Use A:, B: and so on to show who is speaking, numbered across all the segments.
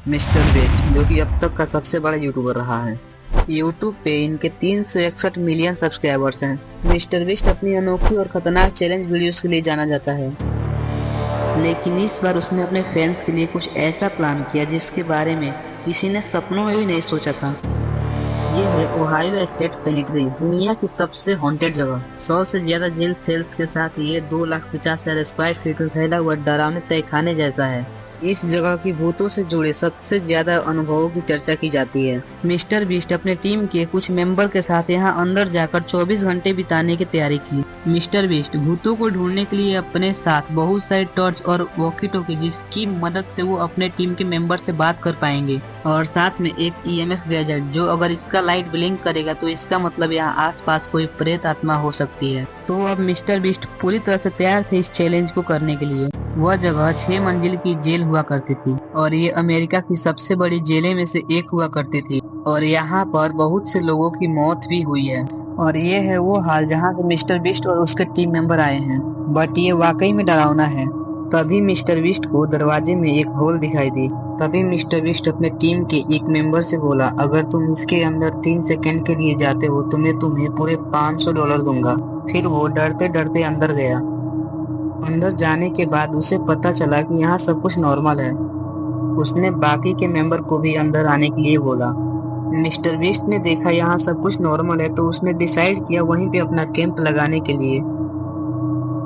A: Mister best, जो कि अब तक का सबसे बड़ा यूट्यूबर रहा है। यूट्यूब पे इनके 361 मिलियन सब्सक्राइबर्स हैं। मिस्टर बेस्ट अपनी अनोखी और खतरनाक चैलेंज वीडियोस के लिए जाना जाता है, लेकिन इस बार उसने अपने फैंस के लिए कुछ ऐसा प्लान किया जिसके बारे में किसी ने सपनों में भी नहीं सोचा था। ये है ओहायो स्टेट पेनिट्री, दुनिया की सबसे हॉन्टेड जगह। 100 से ज्यादा जेल सेल्स के साथ ये 2,50,000 स्क्वायर फीट में फैला हुआ डरावने तहखाने जैसा है। इस जगह की भूतों से जुड़े सबसे ज्यादा अनुभवों की चर्चा की जाती है। मिस्टर बीस्ट अपने टीम के कुछ मेंबर के साथ यहाँ अंदर जाकर 24 घंटे बिताने की तैयारी की। मिस्टर बीस्ट भूतों को ढूंढने के लिए अपने साथ बहुत सारे टॉर्च और वॉकी टॉकी, जिसकी मदद से वो अपने टीम के मेंबर से बात कर पाएंगे, और साथ में एक EMF गैजेट, जो अगर इसका लाइट ब्लिंक करेगा तो इसका मतलब यहाँ आसपास कोई प्रेत आत्मा हो सकती है। तो अब मिस्टर बीस्ट पूरी तरह से तैयार थे इस चैलेंज को करने के लिए। वह जगह 6 मंजिल की जेल हुआ करती थी और ये अमेरिका की सबसे बड़ी जेलें में से एक हुआ करती थी, और यहाँ पर बहुत से लोगों की मौत भी हुई है। और ये है वो हाल जहाँ से मिस्टर बीस्ट और उसके टीम मेंबर आए हैं, बट ये वाकई में डरावना है। तभी मिस्टर बीस्ट को दरवाजे में एक होल दिखाई दी। तभी मिस्टर बीस्ट अपने टीम के एक मेंबर से बोला, अगर तुम इसके अंदर 3 सेकंड के लिए जाते हो तो मैं तुम्हें पूरे $500 दूंगा। फिर वो डरते डरते अंदर गया। अंदर जाने के बाद उसे पता चला कि यहाँ सब कुछ नॉर्मल है। उसने बाकी के मेंबर को भी अंदर आने के लिए बोला। मिस्टर बीस्ट ने देखा यहाँ सब कुछ नॉर्मल है, तो उसने डिसाइड किया वहीं पे अपना कैंप लगाने के लिए।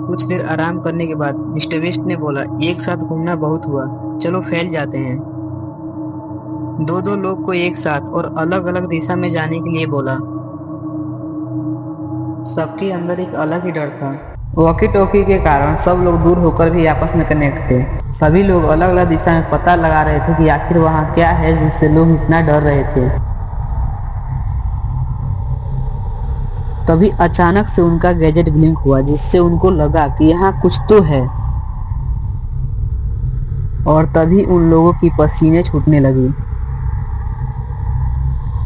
A: कुछ देर आराम करने के बाद मिस्टर बीस्ट ने बोला, एक साथ घूमना बहुत हुआ, चलो फैल जाते हैं। दो दो लोग को एक साथ और अलग अलग दिशा में जाने के लिए बोला। सबके अंदर एक अलग ही डर था। वॉकी टॉकी के कारण सब लोग दूर होकर भी आपस में कनेक्ट थे। सभी लोग अलग अलग दिशा में पता लगा रहे थे कि आखिर वहाँ क्या है जिससे लोग इतना डर रहे थे। तभी अचानक से उनका गैजेट ब्लिंक हुआ, जिससे उनको लगा कि यहाँ कुछ तो है, और तभी उन लोगों की पसीने छूटने लगी।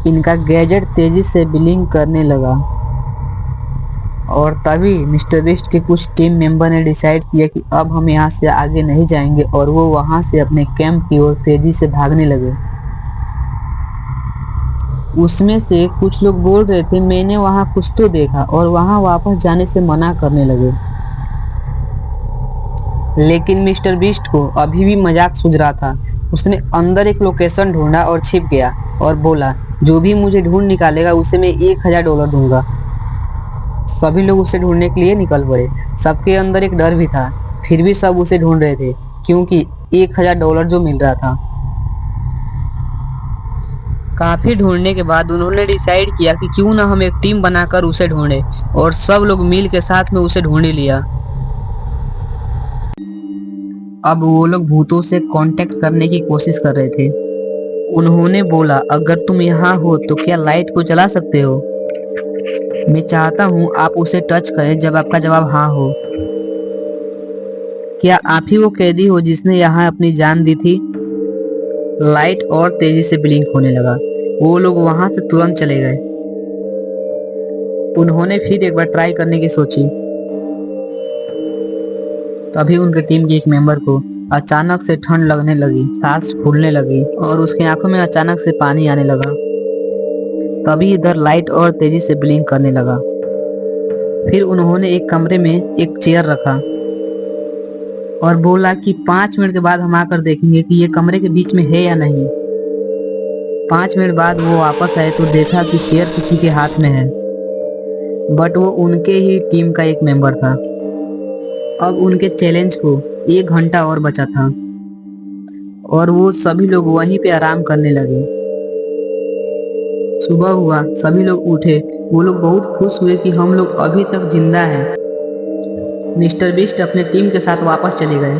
A: इनका गैजेट तेजी से ब्लिंक करने लगा, और तभी मिस्टर बीस्ट के कुछ टीम मेंबर ने डिसाइड किया कि अब हम यहाँ से आगे नहीं जाएंगे, और वो वहाँ से अपने कैंप की ओर तेजी से भागने लगे। उसमें से कुछ लोग बोल रहे थे, मैंने वहाँ कुछ तो देखा, और वहाँ वापस जाने से मना करने लगे। लेकिन मिस्टर बीस्ट को अभी भी मजाक सूझ रहा था। उसने अंदर एक लोकेशन ढूंढा और छिप गया और बोला, जो भी मुझे ढूंढ निकालेगा उसे मैं $1,000 दूंगा। सभी लोग उसे ढूंढने के लिए निकल पड़े। सबके अंदर एक डर भी था, फिर भी सब उसे ढूंढ रहे थे, क्योंकि $1,000 जो मिल रहा था। काफी ढूंढने के बाद उन्होंने डिसाइड किया कि क्यों ना हम एक टीम बनाकर उसे ढूंढे, और सब लोग मिल के साथ में उसे ढूंढ ही लिया। अब वो लोग भूतों से कांटेक्ट करने की कोशिश कर रहे थे। उन्होंने बोला, अगर तुम यहाँ हो तो क्या लाइट को जला सकते हो? मैं चाहता हूँ आप उसे टच करें जब आपका जवाब हाँ हो। क्या आप ही वो कैदी हो जिसने यहाँ अपनी जान दी थी? लाइट और तेजी से ब्लिंक होने लगा। वो लोग वहां से तुरंत चले गए। उन्होंने फिर एक बार ट्राई करने की सोची। तभी उनके टीम के एक मेंबर को अचानक से ठंड लगने लगी, सांस फूलने लगी, और उसकी आंखों में अचानक से पानी आने लगा। तभी इधर लाइट और तेजी से ब्लिंक करने लगा। फिर उन्होंने एक कमरे में एक चेयर रखा और बोला कि 5 मिनट के बाद हम आकर देखेंगे कि ये कमरे के बीच में है या नहीं। 5 मिनट बाद वो वापस आए तो देखा कि चेयर किसी के हाथ में है, बट वो उनके ही टीम का एक मेंबर था। अब उनके चैलेंज को 1 घंटा और बचा था, और वो सभी लोग वहीं पे आराम करने लगे। सुबह हुआ, सभी लोग उठे। वो लोग बहुत खुश हुए कि हम लोग अभी तक जिंदा हैं। मिस्टर बीस्ट अपने टीम के साथ वापस चले गए।